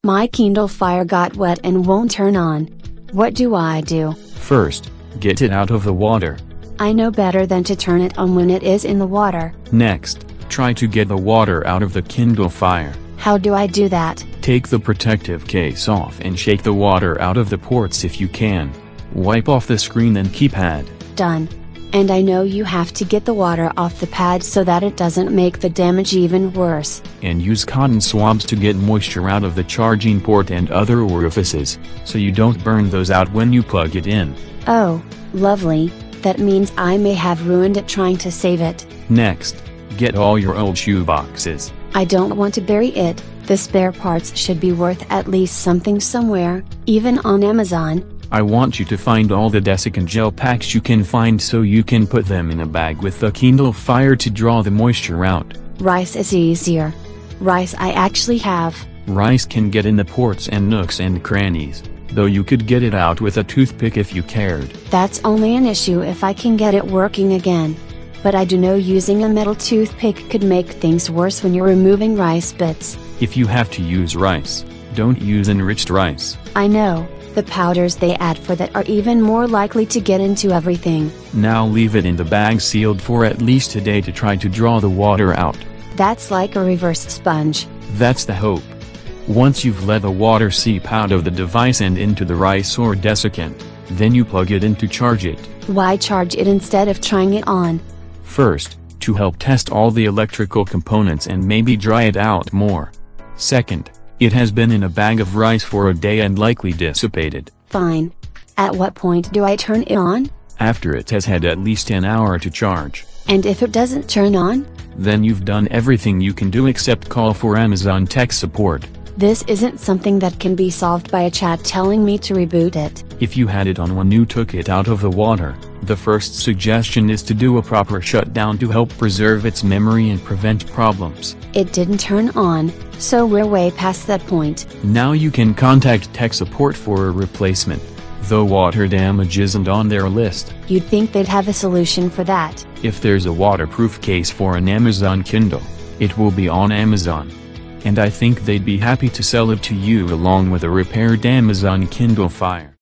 My Kindle Fire got wet and won't turn on. What do I do? First, get it out of the water. I know better than to turn it on when it is in the water. Next, try to get the water out of the Kindle Fire. How do I do that? Take the protective case off and shake the water out of the ports if you can. Wipe off the screen and keypad. Done. And I know you have to get the water off the pad so that it doesn't make the damage even worse. And use cotton swabs to get moisture out of the charging port and other orifices, so you don't burn those out when you plug it in. Oh, lovely, that means I may have ruined it trying to save it. Next, get all your old shoe boxes. I don't want to bury it, the spare parts should be worth at least something somewhere, even on Amazon. I want you to find all the desiccant gel packs you can find so you can put them in a bag with the Kindle Fire to draw the moisture out. Rice is easier. Rice I actually have. Rice can get in the ports and nooks and crannies, though you could get it out with a toothpick if you cared. That's only an issue if I can get it working again. But I do know using a metal toothpick could make things worse when you're removing rice bits. If you have to use rice, don't use enriched rice. I know. The powders they add for that are even more likely to get into everything. Now leave it in the bag sealed for at least a day to try to draw the water out. That's like a reverse sponge. That's the hope. Once you've let the water seep out of the device and into the rice or desiccant, then you plug it in to charge it. Why charge it instead of trying it on? First, to help test all the electrical components and maybe dry it out more. Second, it has been in a bag of rice for a day and likely dissipated. Fine. At what point do I turn it on? After it has had at least an hour to charge. And if it doesn't turn on? Then you've done everything you can do except call for Amazon tech support. This isn't something that can be solved by a chat telling me to reboot it. If you had it on when you took it out of the water, the first suggestion is to do a proper shutdown to help preserve its memory and prevent problems. It didn't turn on, so we're way past that point. Now you can contact tech support for a replacement, though water damage isn't on their list. You'd think they'd have a solution for that. If there's a waterproof case for an Amazon Kindle, it will be on Amazon. And I think they'd be happy to sell it to you along with a repaired Amazon Kindle Fire.